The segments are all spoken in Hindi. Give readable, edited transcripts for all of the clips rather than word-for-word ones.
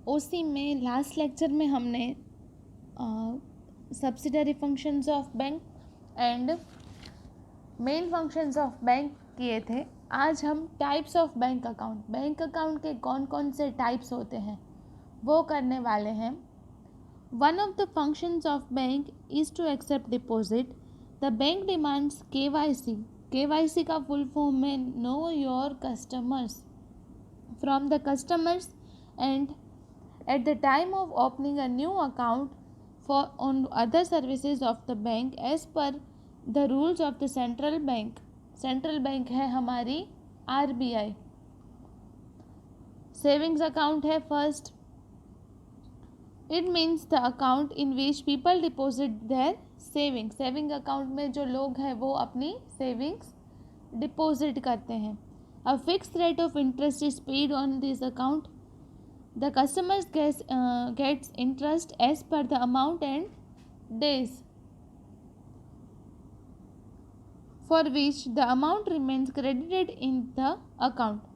उसी में लास्ट लेक्चर में हमने subsidiary functions of bank and main functions of bank किए थे। आज हम टाइप्स ऑफ बैंक अकाउंट के कौन कौन से टाइप्स होते हैं वो करने वाले हैं। One of the functions of bank is to accept deposit. The bank demands KYC। KYC का फुल फॉर्म है know your customers from the customers and at the time of opening a new account for on other services of the bank as per the rules of the central bank। Central bank है हमारी RBI। सेविंग्स अकाउंट है first. It means the account in which people deposit their saving account में जो लोग हैं वो अपनी सेविंग्स डिपॉजिट करते हैं। A fix rate of interest is paid on this account. The customers gets interest as per the amount and days for which the amount remains credited in the account.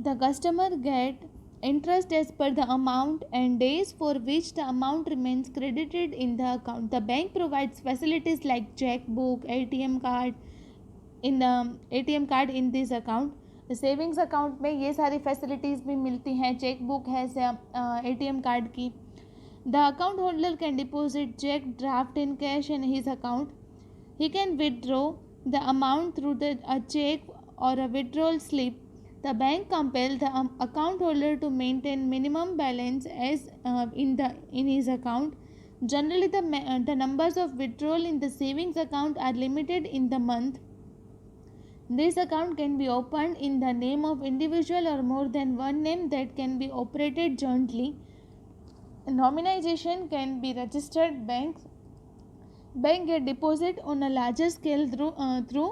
The customer get interest as per the amount and days for which the amount remains credited in the account. The bank provides facilities like checkbook, ATM card in this account. Savings account में ये सारी फैसिलिटीज़ भी मिलती हैं, चेक बुक है ATM कार्ड की। The account holder can deposit cheque draft in cash in his account. He can withdraw the amount through the cheque और a withdrawal slip. The bank compel the account holder to maintain minimum balance as in his account. Generally the numbers of withdrawal in the savings account are limited in the month. This account can be opened in the name of individual or more than one name that can be operated jointly. Nominalization can be registered banks. Bank get deposit on a larger scale through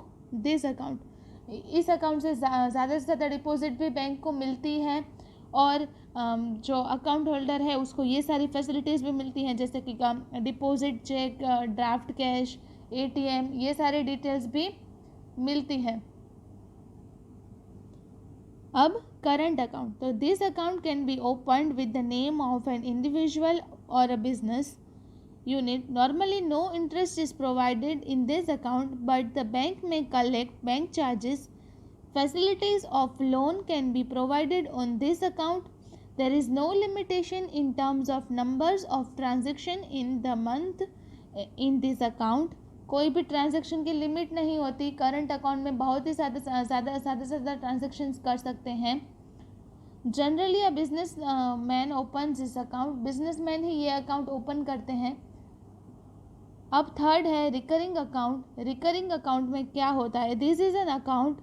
this account. इस अकाउंट से ज़्यादा डिपॉजिट भी बैंक को मिलती है और जो अकाउंट होल्डर है उसको ये सारी फैसिलिटीज़ भी मिलती हैं जैसे कि deposit cheque, draft cash, ATM, ये सारे डिटेल्स भी मिलती है। अब करंट अकाउंट, तो this account can be opened with the name of an individual और a business unit. Normally no interest is provided in this account but the bank may collect bank charges. Facilities of loan can be provided on this account. There is no limitation in terms of numbers of transaction in the month in this account. कोई भी ट्रांजैक्शन की लिमिट नहीं होती। करंट अकाउंट में बहुत ही ज़्यादा ट्रांजैक्शंस कर सकते हैं। Generally a business man open this account. Businessman ही ये अकाउंट ओपन करते हैं। अब थर्ड है रिकरिंग अकाउंट। रिकरिंग अकाउंट में क्या होता है? This is an account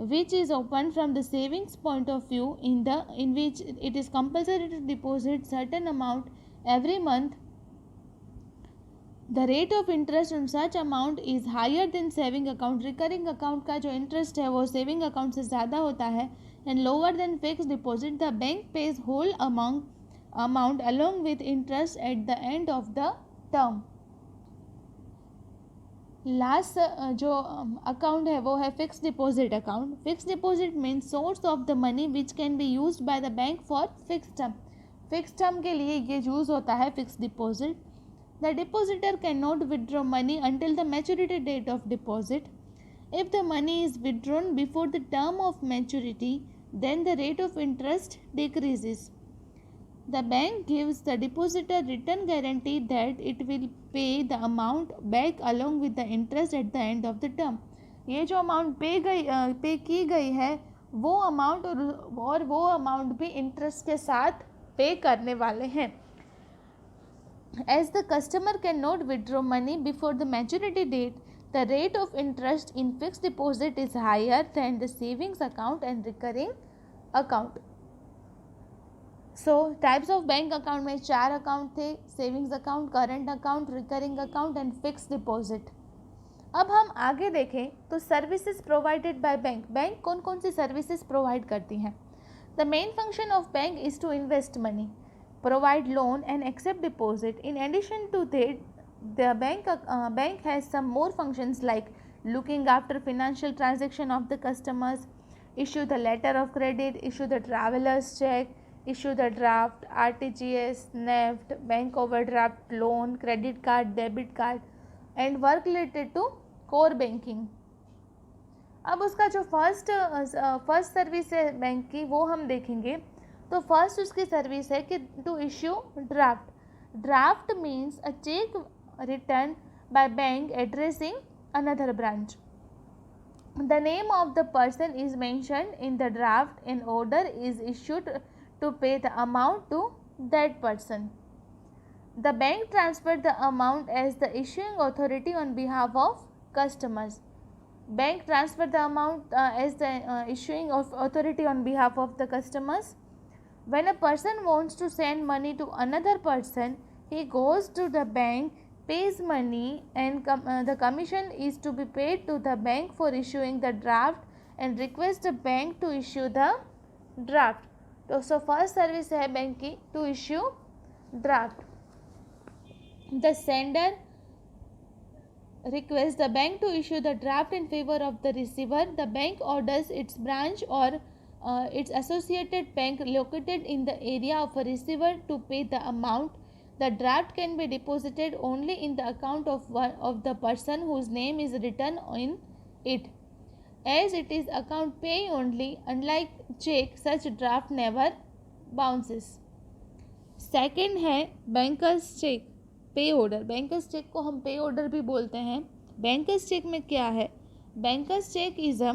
which is opened from the savings point of view in which it is compulsory to deposit certain amount every month. The rate of interest on such amount is higher than saving account. Recurring account का जो interest है वो saving account से ज़्यादा होता है and lower than fixed deposit. The bank pays whole amount along with interest at the end of the term. Last जो अकाउंट है वो है fix deposit account. Fix deposit means source of the money which can be used by the bank for fix term. Fix term के लिए ये यूज़ होता है fix deposit. The depositor can not withdraw money until the maturity date of deposit. If the money is withdrawn before the term of maturity then the rate of interest decreases. The bank gives the depositor written guarantee that it will pay the amount back along with the interest at the end of the term. ये जो अमाउंट पे की गई है वो अमाउंट और वो अमाउंट भी इंटरेस्ट के साथ पे करने वाले हैं। As the customer cannot withdraw money before the maturity date, the rate of interest in fixed deposit is higher than the savings account and recurring account. So types of bank account में 4 अकाउंट थे, savings account, current account, recurring account and fix deposit. अब हम आगे देखें तो services provided by bank. Bank कौन कौन सी सर्विसेज प्रोवाइड करती हैं? The main function of bank is to invest money, provide loan and accept deposit. In addition to that, the bank has some more functions like looking after financial transaction of the customers, issue the letter of credit, issue the traveler's check, issue the draft, RTGS, NEFT, bank overdraft, loan, credit card, debit card and work related to core banking. अब उसका जो फर्स्ट सर्विस है बैंक की वो हम देखेंगे। तो फर्स्ट उसकी सर्विस है कि to issue draft. Draft means a cheque written by bank addressing another branch. The name of the person is mentioned in the draft and order is issued to pay the amount to that person. The bank transferred the amount as the issuing authority on behalf of customers. Bank transferred the amount as the issuing of authority on behalf of the customers. When a person wants to send money to another person, he goes to the bank, pays money, and the commission is to be paid to the bank for issuing the draft and request the bank to issue the draft. So first service है बैंक की to issue draft. The sender requests the bank to issue the draft in favor of the receiver. The bank orders its branch or its associated bank located in the area of a receiver to pay the amount. The draft can be deposited only in the account of the person whose name is written in it. As it is account pay only, unlike check, such draft never bounces. Second है बैंकर्स चेक, पे ऑर्डर। बैंकर्स चेक को हम पे ऑर्डर भी बोलते हैं। बैंकर्स चेक में क्या है? Banker's cheque is a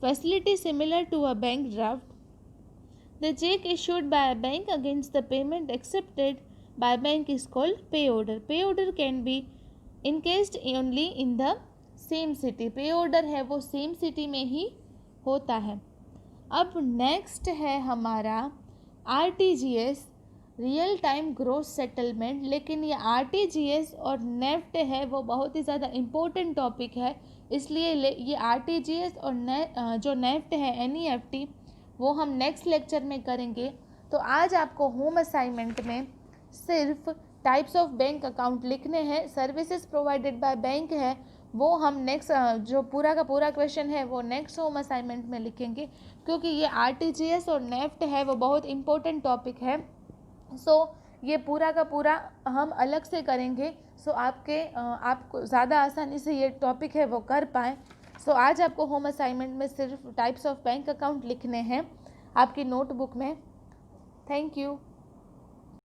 facility similar to a bank draft. The cheque issued by a bank against the payment accepted by bank is called pay order. Pay order can be encased only in the same city. Pay order है वो सेम सिटी में ही होता है। अब नेक्स्ट है हमारा RTGS, real time gross settlement. लेकिन ये RTGS और नेफ्ट है वो बहुत ही ज़्यादा इम्पोर्टेंट टॉपिक है, इसलिए ये RTGS और जो नेफ्ट है NEFT वो हम नेक्स्ट लेक्चर में करेंगे। तो आज आपको होम असाइनमेंट में सिर्फ टाइप्स ऑफ बैंक अकाउंट लिखने हैं। सर्विसेज प्रोवाइडेड बाय बैंक है वो हम नेक्स्ट जो पूरा का पूरा क्वेश्चन है वो नेक्स्ट होम असाइनमेंट में लिखेंगे, क्योंकि ये RTGS और नेफ्ट है वो बहुत इंपॉर्टेंट टॉपिक है। सो ये पूरा का पूरा हम अलग से करेंगे, सो आपको ज़्यादा आसानी से ये टॉपिक है वो कर पाएँ। सो आज आपको होम असाइनमेंट में सिर्फ टाइप्स ऑफ बैंक अकाउंट लिखने हैं आपकी नोटबुक में। Thank you.